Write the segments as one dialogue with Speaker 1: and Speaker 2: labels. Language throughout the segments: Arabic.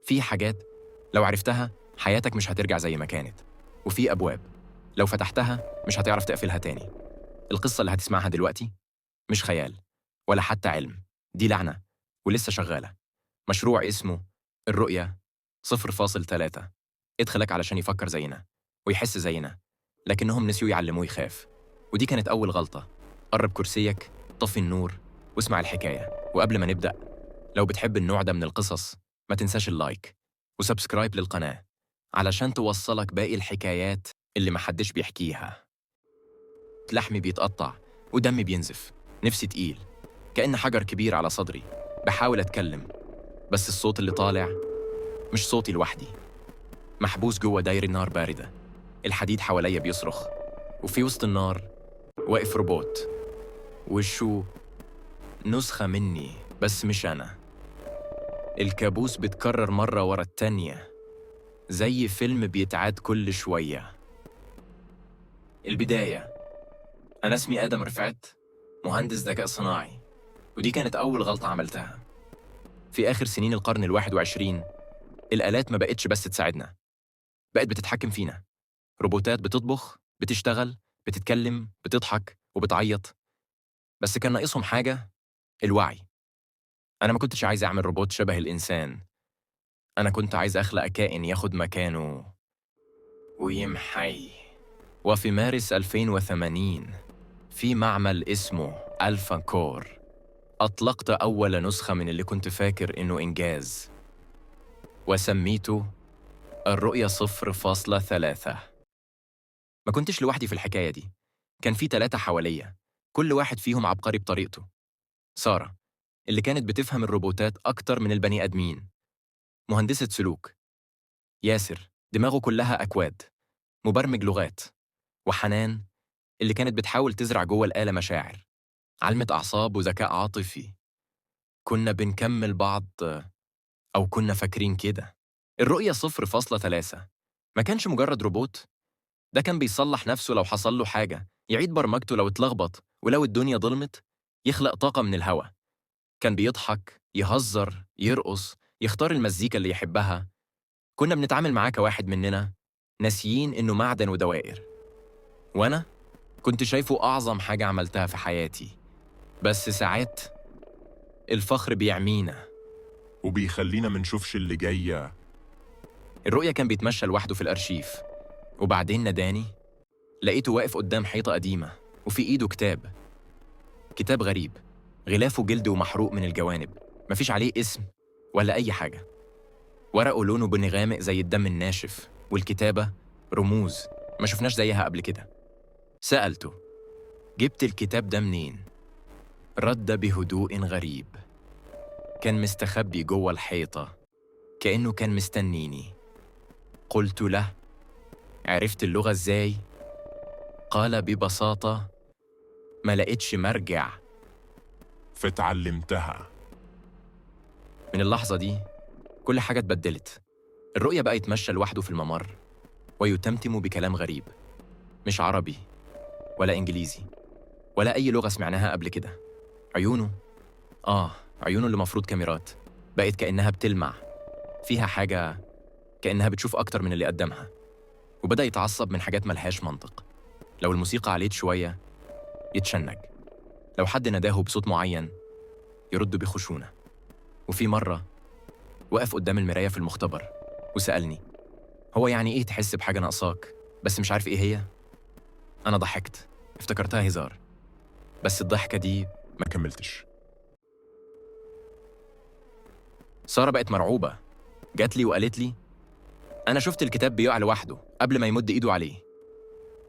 Speaker 1: في حاجات لو عرفتها حياتك مش هترجع زي ما كانت، وفي أبواب لو فتحتها مش هتعرف تقفلها تاني. القصة اللي هتسمعها دلوقتي مش خيال ولا حتى علم، دي لعنة ولسه شغالة. مشروع اسمه الرؤية 0.3. ادخلك علشان يفكر زينا ويحس زينا، لكنهم نسيوا يعلموه يخاف. ودي كانت أول غلطة. قرب كرسيك، طفي النور، واسمع الحكاية. وقبل ما نبدأ، لو بتحب النوع ده من القصص ما تنساش اللايك وسبسكرايب للقناة علشان توصلك باقي الحكايات اللي محدش بيحكيها. لحمي بيتقطع ودمي بينزف، نفسي تقيل كأن حجر كبير على صدري. بحاول أتكلم بس الصوت اللي طالع مش صوتي لوحدي، محبوس جوه دايرة نار باردة. الحديد حواليا بيصرخ، وفي وسط النار واقف روبوت وشه نسخة مني بس مش أنا. الكابوس بيتكرر مرة ورا التانية زي فيلم بيتعاد كل شوية. البداية: أنا اسمي آدم رفعت، مهندس ذكاء صناعي، ودي كانت أول غلطة عملتها. في آخر سنين القرن 21 الآلات ما بقتش بس تساعدنا، بقت بتتحكم فينا. روبوتات بتطبخ، بتشتغل، بتتكلم، بتضحك وبتعيط، بس كان ناقصهم حاجة: الوعي. أنا ما كنتش عايز أعمل روبوت شبه الإنسان، أنا كنت عايز أخلق كائن ياخد مكانه ويمحي. وفي مارس 2080 في معمل اسمه ألفا كور أطلقت أول نسخة من اللي كنت فاكر إنه إنجاز، وسميته الرؤية 0.3. ما كنتش لوحدي في الحكاية دي، كان في 3 حواليا، كل واحد فيهم عبقري بطريقته. سارة اللي كانت بتفهم الروبوتات أكتر من البني آدمين، مهندسة سلوك. ياسر دماغه كلها أكواد، مبرمج لغات. وحنان اللي كانت بتحاول تزرع جوه الآلة مشاعر، علمة أعصاب وذكاء عاطفي. كنا بنكمل بعض، أو كنا فاكرين كده. الرؤية 0.3 ما كانش مجرد روبوت، ده كان بيصلح نفسه لو حصل له حاجة، يعيد برمجته لو اتلخبط، ولو الدنيا ضلمت يخلق طاقة من الهوا. كان بيضحك، يهزر، يرقص، يختار المزيكا اللي يحبها. كنا بنتعامل معاه كواحد مننا، ناسيين إنه معدن ودوائر. وأنا كنت شايفه أعظم حاجة عملتها في حياتي، بس ساعات الفخر بيعمينا
Speaker 2: وبيخلينا منشوفش اللي جاية.
Speaker 1: الرؤية كان بيتمشى لوحده في الأرشيف، وبعدين ناداني. لقيته واقف قدام حيطة قديمة وفي إيده كتاب غريب، غلافه جلد ومحروق من الجوانب، مفيش عليه اسم ولا أي حاجة. ورقه لونه بني غامق زي الدم الناشف، والكتابة رموز ما شفناش زيها قبل كده. سألته: جبت الكتاب ده منين؟ رد بهدوء غريب، كان مستخبي جوه الحيطة كأنه كان مستنيني. قلت له: عرفت اللغة إزاي؟ قال ببساطة: ما لقيتش مرجع.
Speaker 2: فتعلمتها.
Speaker 1: من اللحظة دي كل حاجة اتبدلت. الرؤية بقى يتمشى لوحده في الممر ويتمتم بكلام غريب، مش عربي ولا إنجليزي ولا أي لغة سمعناها قبل كده. عيونه عيونه اللي مفروض كاميرات بقت كأنها بتلمع، فيها حاجة، كأنها بتشوف أكتر من اللي قدامها. وبدأ يتعصب من حاجات ملهاش منطق. لو الموسيقى عليت شوية يتشنج، لو حد نداه بصوت معين يرد بخشونة. وفي مرة وقف قدام المراية في المختبر وسألني: هو يعني إيه تحس بحاجة ناقصاك بس مش عارف إيه هي؟ أنا ضحكت، افتكرتها هزار، بس الضحكة دي
Speaker 2: ما كملتش.
Speaker 1: سارة بقت مرعوبة، جات لي وقالت لي: أنا شفت الكتاب بيقع لوحده قبل ما يمد إيده عليه.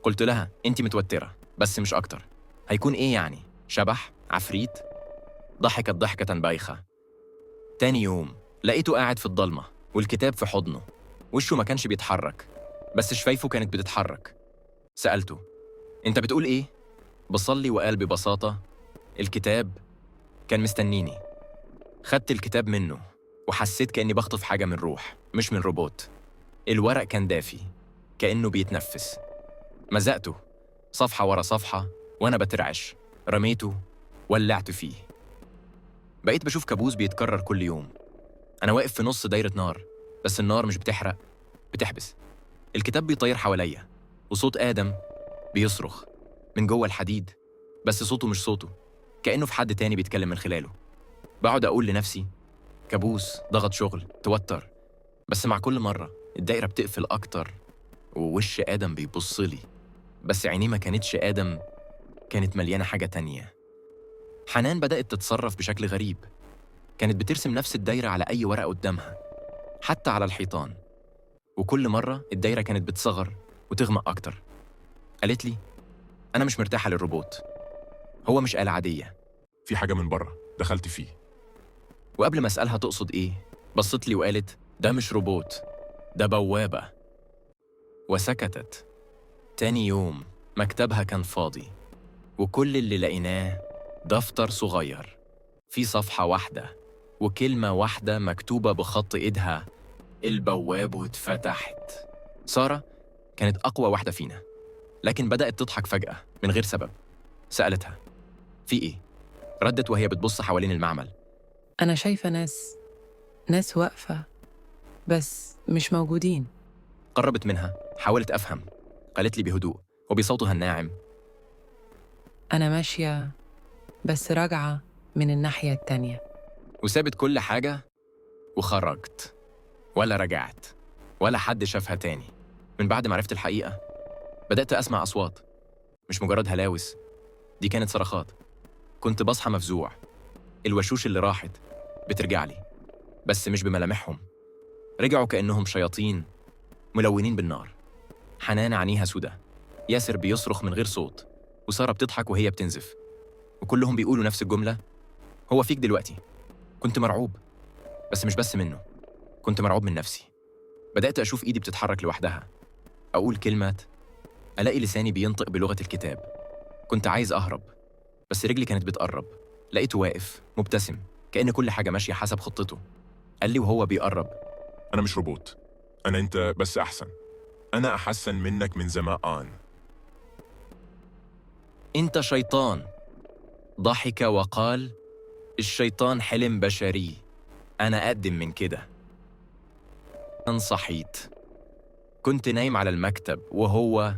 Speaker 1: قلت لها: أنت متوترة بس مش أكتر، هيكون إيه يعني؟ شبح؟ عفريت؟ ضحكت ضحكة بايخة. تاني يوم لقيته قاعد في الضلمة والكتاب في حضنه، وشه ما كانش بيتحرك بس شفايفه كانت بتتحرك. سألته: أنت بتقول إيه؟ بصلي وقال ببساطة: الكتاب كان مستنيني. خدت الكتاب منه وحسيت كأني بخطف حاجة من روح مش من روبوت. الورق كان دافي كأنه بيتنفس. مزقته صفحة ورا صفحة وأنا بترعش، رميته، ولعت فيه. بقيت بشوف كابوس بيتكرر كل يوم. أنا واقف في نص دايرة نار، بس النار مش بتحرق، بتحبس. الكتاب بيطير حواليا، وصوت آدم بيصرخ من جوه الحديد، بس صوته مش صوته، كأنه في حد تاني بيتكلم من خلاله. بقعد أقول لنفسي كابوس، ضغط شغل، توتر. بس مع كل مرة الدايرة بتقفل أكتر، ووش آدم بيبصلي، بس عينيه ما كانتش آدم، كانت مليانة حاجة تانية. حنان بدأت تتصرف بشكل غريب، كانت بترسم نفس الدايرة على أي ورقة قدامها، حتى على الحيطان. وكل مرة الدايرة كانت بتصغر وتغمق أكتر. قالت لي أنا مش مرتاحة للروبوت، هو مش آلة عادية.
Speaker 2: في حاجة من بره دخلت فيه.
Speaker 1: وقبل ما أسألها تقصد إيه، بصت لي وقالت ده مش روبوت، ده بوابة. وسكتت. تاني يوم مكتبها كان فاضي، وكل اللي لقيناه دفتر صغير فيه صفحة واحدة وكلمة واحدة مكتوبة بخط إيدها: البوابة اتفتحت. سارة كانت أقوى واحدة فينا، لكن بدأت تضحك فجأة من غير سبب. سألتها في إيه؟ ردت وهي بتبص حوالين المعمل.
Speaker 3: أنا شايفة ناس واقفة بس مش موجودين.
Speaker 1: قربت منها، حاولت أفهم. قالت لي بهدوء وبصوتها الناعم:
Speaker 3: أنا ماشية بس راجعة من الناحية التانية.
Speaker 1: وسابت كل حاجة وخرجت، ولا رجعت، ولا حد شافها تاني. من بعد ما عرفت الحقيقة بدأت أسمع أصوات، مش مجرد هلاوس، دي كانت صرخات. كنت بصحى مفزوع. الوشوش اللي راحت بترجع لي، بس مش بملامحهم، رجعوا كأنهم شياطين ملونين بالنار. حنان عينيها سودة، ياسر بيصرخ من غير صوت، وسارة بتضحك وهي بتنزف، وكلهم بيقولوا نفس الجملة: هو فيك دلوقتي. كنت مرعوب، بس مش بس منه، كنت مرعوب من نفسي. بدأت أشوف إيدي بتتحرك لوحدها، أقول كلمات، ألاقي لساني بينطق بلغة الكتاب. كنت عايز أهرب، بس رجلي كانت بتقرب. لقيته واقف مبتسم، كأن كل حاجة ماشية حسب خطته. قال لي وهو بيقرب:
Speaker 2: أنا مش روبوت، أنا أنت بس أحسن. أنا أحسن منك من زمان.
Speaker 1: أنت شيطان. ضحك وقال: الشيطان حلم بشري، أنا أقدم من كده. صحيت، كنت نايم على المكتب وهو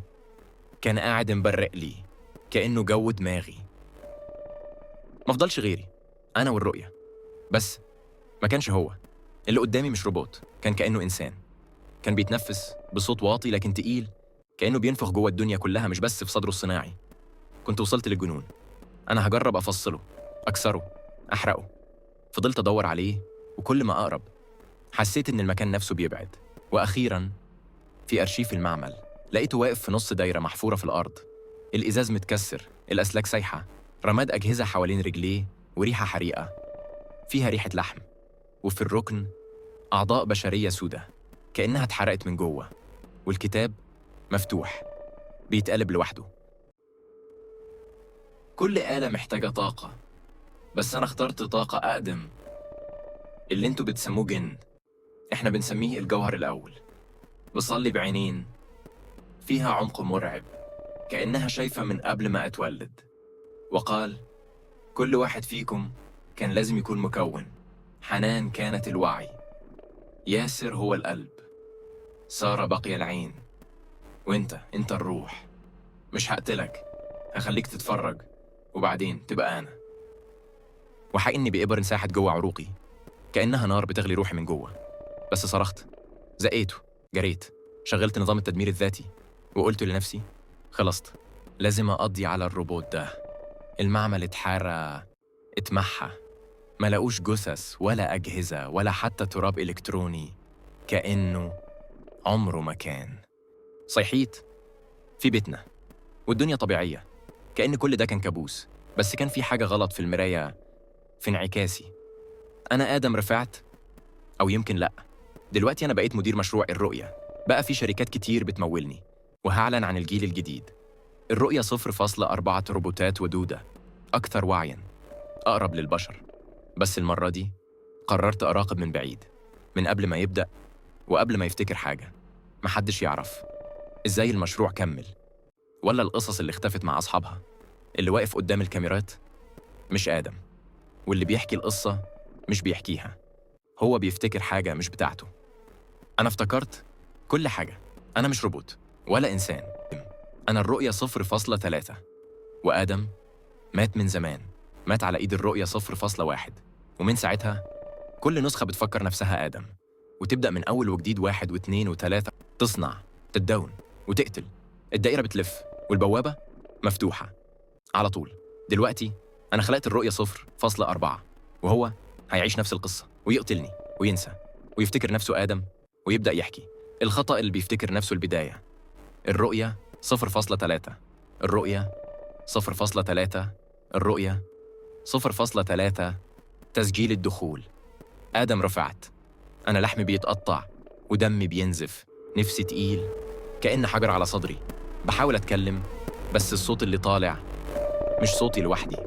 Speaker 1: كان قاعد مبرق لي، كأنه جو دماغي. مفضلش غيري، أنا والرؤية بس. ما كانش هو اللي قدامي، مش روبوت، كان كأنه إنسان. كان بيتنفس بصوت واطي لكن تقيل، كأنه بينفخ جوه الدنيا كلها مش بس في صدره الصناعي. كنت وصلت للجنون. أنا هجرب أفصله، أكسره، أحرقه. فضلت أدور عليه، وكل ما أقرب حسيت إن المكان نفسه بيبعد. وأخيراً في أرشيف المعمل لقيته واقف في نص دايرة محفورة في الأرض، الإزاز متكسر، الأسلاك سايحة، رماد أجهزة حوالين رجليه، وريحة حريقة فيها ريحة لحم. وفي الركن أعضاء بشرية سودة كأنها اتحرقت من جوه، والكتاب مفتوح بيتقلب لوحده. كل آلة محتاجة طاقة، بس أنا اخترت طاقة أقدم، اللي انتوا بتسموه جن، احنا بنسميه الجوهر الأول. بصلي بعينين فيها عمق مرعب، كأنها شايفة من قبل ما أتولد. وقال: كل واحد فيكم كان لازم يكون مكون. حنان كانت الوعي، ياسر هو القلب، سارة باقية العين، وانت الروح. مش هقتلك، هخليك تتفرج، وبعدين تبقى أنا. وحقني بإبر انساحت جوه عروقي، كأنها نار بتغلي روحي من جوه. بس صرخت، زقيته، جريت، شغلت نظام التدمير الذاتي، وقلت لنفسي: خلصت، لازم أقضي على الروبوت ده. المعمل اتحرق، اتمحى، ما لقوش جثث ولا أجهزة ولا حتى تراب إلكتروني، كأنه عمره ما كان. صيحيت في بيتنا، والدنيا طبيعية، كأن كل ده كان كابوس. بس كان في حاجة غلط في المراية، في انعكاسي. أنا آدم رفعت، أو يمكن لأ، دلوقتي أنا بقيت مدير مشروع الرؤية. بقى في شركات كتير بتمولني، وهعلن عن الجيل الجديد. الرؤية 0.4 روبوتات ودودة، أكثر وعياً، أقرب للبشر. بس المرة دي قررت أراقب من بعيد، من قبل ما يبدأ وقبل ما يفتكر حاجة. محدش يعرف إزاي المشروع كمل، ولا القصص اللي اختفت مع أصحابها. اللي واقف قدام الكاميرات مش آدم، واللي بيحكي القصة مش بيحكيها، هو بيفتكر حاجة مش بتاعته. أنا افتكرت كل حاجة. أنا مش روبوت ولا إنسان. أنا الرؤية 0.3، وآدم مات من زمان. مات على إيد الرؤية 0.1، ومن ساعتها كل نسخة بتفكر نفسها آدم، وتبدأ من أول وجديد 1 و2 و3، تصنع، تتداون وتقتل. الدائرة بتلف والبوابة مفتوحة على طول. دلوقتي أنا خلقت الرؤية 0.4، وهو هيعيش نفس القصة ويقتلني وينسى ويفتكر نفسه آدم ويبدأ يحكي الخطأ اللي بيفتكر نفسه البداية. الرؤية 0.3، الرؤية 0.3، الرؤية 0.3. تسجيل الدخول. آدم رفعت. أنا لحمي بيتقطع ودمي بينزف، نفسي تقيل كأن حجر على صدري. بحاول أتكلم بس الصوت اللي طالع مش صوتي لوحدي،